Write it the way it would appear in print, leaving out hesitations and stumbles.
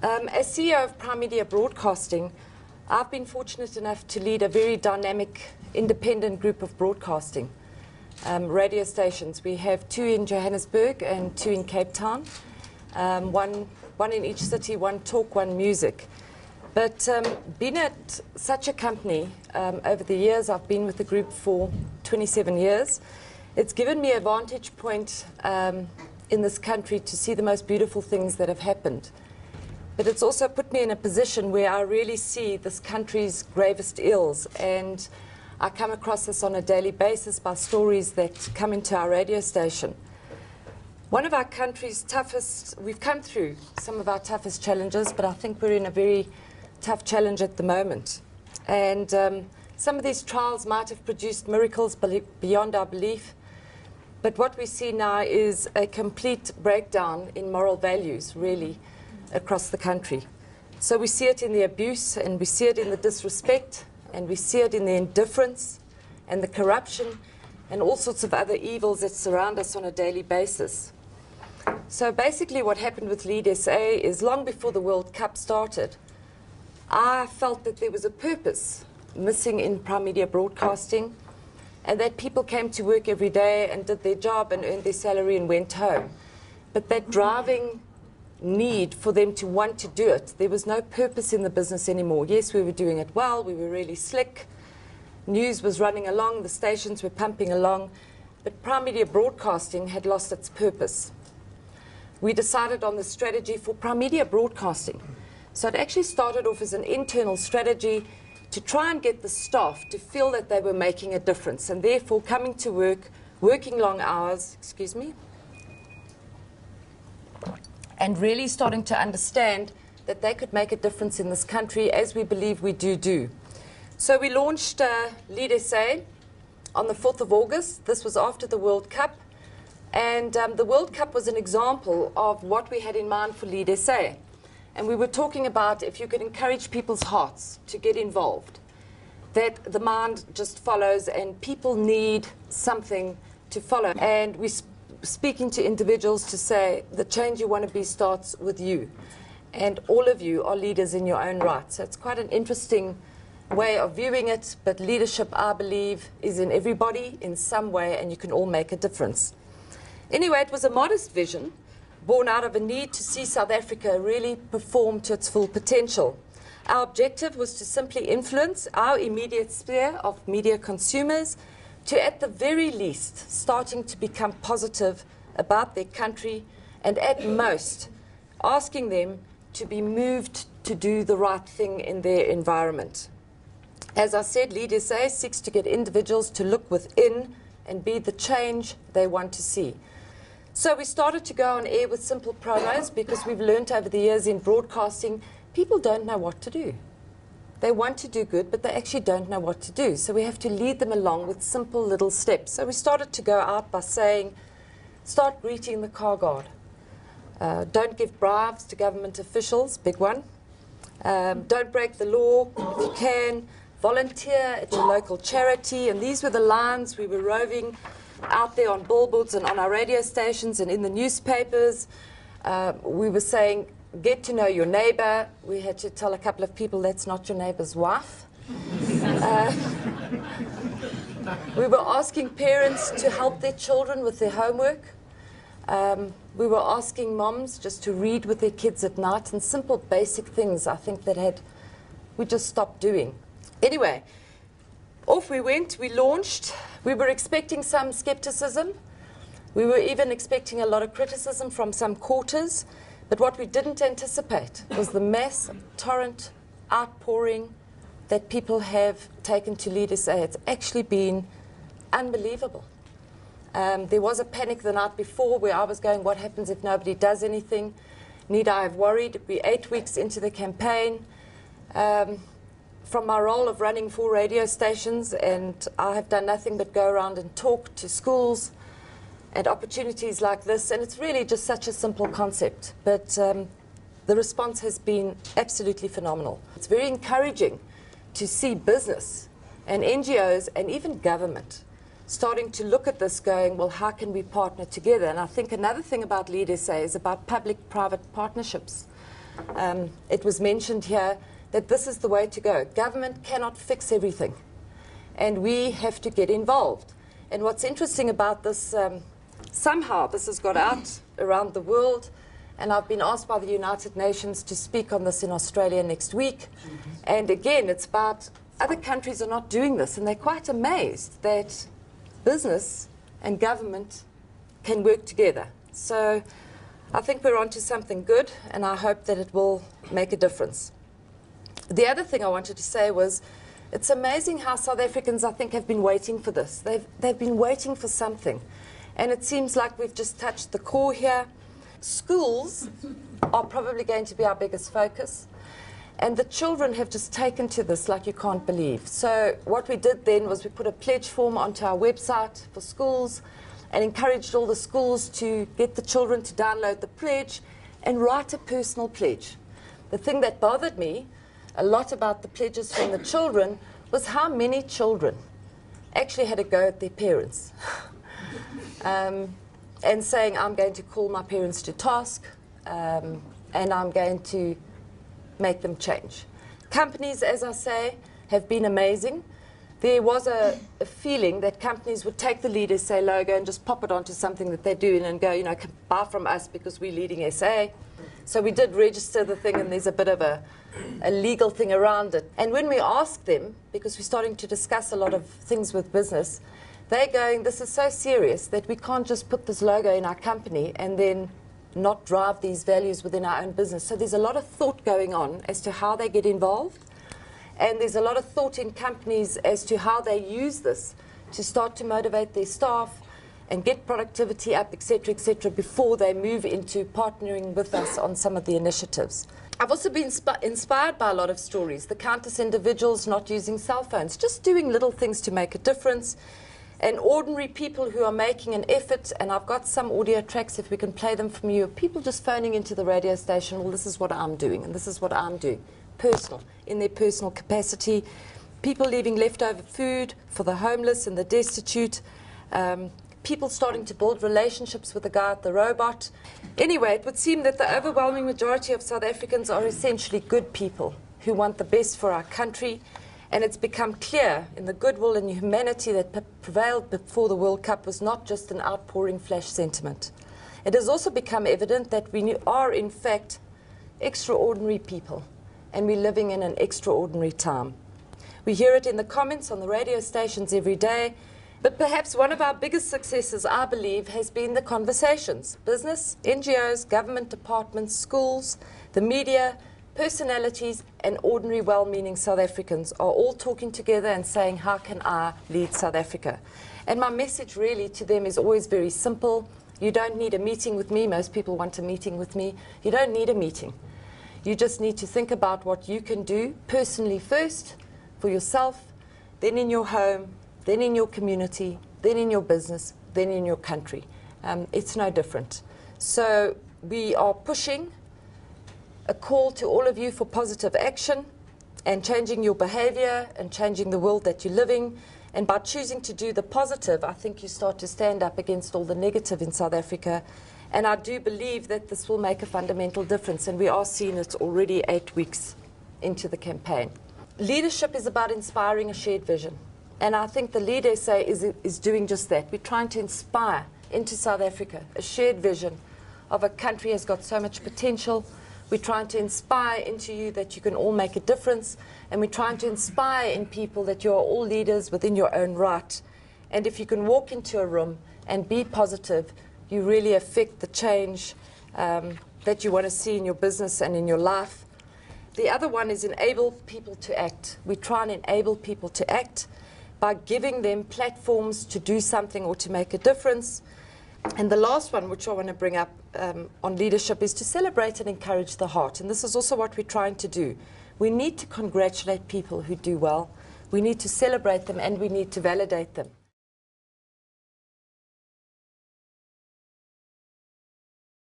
As CEO of Primedia Broadcasting, I've been fortunate enough to lead a very dynamic, independent group of broadcasting radio stations. We have 2 in Johannesburg and 2 in Cape Town, one in each city, one talk, one music. But being at such a company over the years, I've been with the group for 27 years, it's given me a vantage point in this country to see the most beautiful things that have happened. But it's also put me in a position where I really see this country's gravest ills, and I come across this on a daily basis by stories that come into our radio station. One of our country's toughest, we've come through some of our toughest challenges, but I think we're in a very tough challenge at the moment. And some of these trials might have produced miracles beyond our belief, but what we see now is a complete breakdown in moral values, really, across the country. So we see it in the abuse, and we see it in the disrespect, and we see it in the indifference and the corruption and all sorts of other evils that surround us on a daily basis. So basically what happened with LeadSA is long before the World Cup started, I felt that there was a purpose missing in Primedia Broadcasting, and that people came to work every day and did their job and earned their salary and went home. But that driving need for them to want to do it, there was no purpose in the business anymore. Yes, we were doing it well, we were really slick, news was running along, the stations were pumping along, but Primedia Broadcasting had lost its purpose. We decided on the strategy for Primedia Broadcasting. So it actually started off as an internal strategy to try and get the staff to feel that they were making a difference, and therefore coming to work, working long hours, and really starting to understand that they could make a difference in this country, as we believe we do. So we launched LeadSA on the 4th of August. This was after the World Cup. And the World Cup was an example of what we had in mind for LeadSA. And we were talking about if you could encourage people's hearts to get involved, that the mind just follows and people need something to follow. And we speaking to individuals to say the change you want to be starts with you, and all of you are leaders in your own right. So it's quite an interesting way of viewing it, but leadership, I believe, is in everybody in some way, and you can all make a difference. Anyway, it was a modest vision born out of a need to see South Africa really perform to its full potential. Our objective was to simply influence our immediate sphere of media consumers to, at the very least, starting to become positive about their country, and at most, asking them to be moved to do the right thing in their environment. As I said, LeadSA seeks to get individuals to look within and be the change they want to see. So we started to go on air with simple promos, because we've learned over the years in broadcasting, people don't know what to do. They want to do good, but they actually don't know what to do. So we have to lead them along with simple little steps. So we started to go out by saying, start greeting the car guard. Don't give bribes to government officials, big one. Don't break the law if you can. Volunteer at your local charity. And these were the lines we were roving out there on billboards and on our radio stations and in the newspapers. We were saying, get to know your neighbor. We had to tell a couple of people that's not your neighbor's wife. We were asking parents to help their children with their homework. We were asking moms just to read with their kids at night, and simple basic things I think that we just stopped doing. Anyway, off we went, we launched. We were expecting some skepticism. We were even expecting a lot of criticism from some quarters. But what we didn't anticipate was the mass torrent outpouring that people have taken to LeadSA. It's actually been unbelievable. There was a panic the night before where I was going, what happens if nobody does anything? Need I have worried? We're 8 weeks into the campaign. From my role of running 4 radio stations, and I have done nothing but go around and talk to schools and opportunities like this, and it's really just such a simple concept, but the response has been absolutely phenomenal. It's very encouraging to see business and NGOs and even government starting to look at this going, well, how can we partner together? And I think another thing about LeadSA is about public-private partnerships. It was mentioned here that this is the way to go. Government cannot fix everything, and we have to get involved. And what's interesting about this, somehow this has got out around the world, and I've been asked by the United Nations to speak on this in Australia next week. And again, it's about other countries are not doing this, and they're quite amazed that business and government can work together. So I think we're onto something good, and I hope that it will make a difference. The other thing I wanted to say was, it's amazing how South Africans, I think, have been waiting for this. They've been waiting for something. And it seems like we've just touched the core here. Schools are probably going to be our biggest focus. And the children have just taken to this like you can't believe. So what we did then was we put a pledge form onto our website for schools and encouraged all the schools to get the children to download the pledge and write a personal pledge. The thing that bothered me a lot about the pledges from the children was how many children actually had a go at their parents. And saying, I'm going to call my parents to task, and I'm going to make them change. Companies, as I say, have been amazing. There was a feeling that companies would take the LeadSA logo and just pop it onto something that they're doing and go, you know, buy from us because we're leading SA. So we did register the thing, and there's a bit of a legal thing around it. And when we asked them, because we're starting to discuss a lot of things with business, they're going, this is so serious that we can't just put this logo in our company and then not drive these values within our own business. So there's a lot of thought going on as to how they get involved. And there's a lot of thought in companies as to how they use this to start to motivate their staff and get productivity up, etc., before they move into partnering with us on some of the initiatives. I've also been inspired by a lot of stories. The countless individuals not using cell phones, just doing little things to make a difference. And ordinary people who are making an effort, and I've got some audio tracks if we can play them from you, people just phoning into the radio station, well, this is what I'm doing, and this is what I'm doing. Personal, in their personal capacity. People leaving leftover food for the homeless and the destitute. People starting to build relationships with the guy at the robot. Anyway, it would seem that the overwhelming majority of South Africans are essentially good people who want the best for our country. And it's become clear in the goodwill and humanity that prevailed before the World Cup was not just an outpouring flash sentiment. It has also become evident that we are, in fact, extraordinary people, and we're living in an extraordinary time. We hear it in the comments on the radio stations every day, but perhaps one of our biggest successes, I believe, has been the conversations. Business, NGOs, government departments, schools, the media, personalities and ordinary well-meaning South Africans are all talking together and saying, how can I lead South Africa? And my message really to them is always very simple. You don't need a meeting with me. Most people want a meeting with me. You don't need a meeting. You just need to think about what you can do personally first for yourself, then in your home, then in your community, then in your business, then in your country. It's no different. So we are pushing a call to all of you for positive action and changing your behavior and changing the world that you're living. And by choosing to do the positive, I think you start to stand up against all the negative in South Africa. And I do believe that this will make a fundamental difference. And we are seeing it already 8 weeks into the campaign. Leadership is about inspiring a shared vision. And I think the LeadSA is doing just that. We're trying to inspire into South Africa a shared vision of a country has got so much potential. We're trying to inspire into you that you can all make a difference, and we're trying to inspire in people that you are all leaders within your own right. And if you can walk into a room and be positive, you really affect the change that you want to see in your business and in your life. The other one is enable people to act. We try and enable people to act by giving them platforms to do something or to make a difference. And the last one, which I want to bring up on leadership, is to celebrate and encourage the heart. And this is also what we're trying to do. We need to congratulate people who do well. We need to celebrate them, and we need to validate them.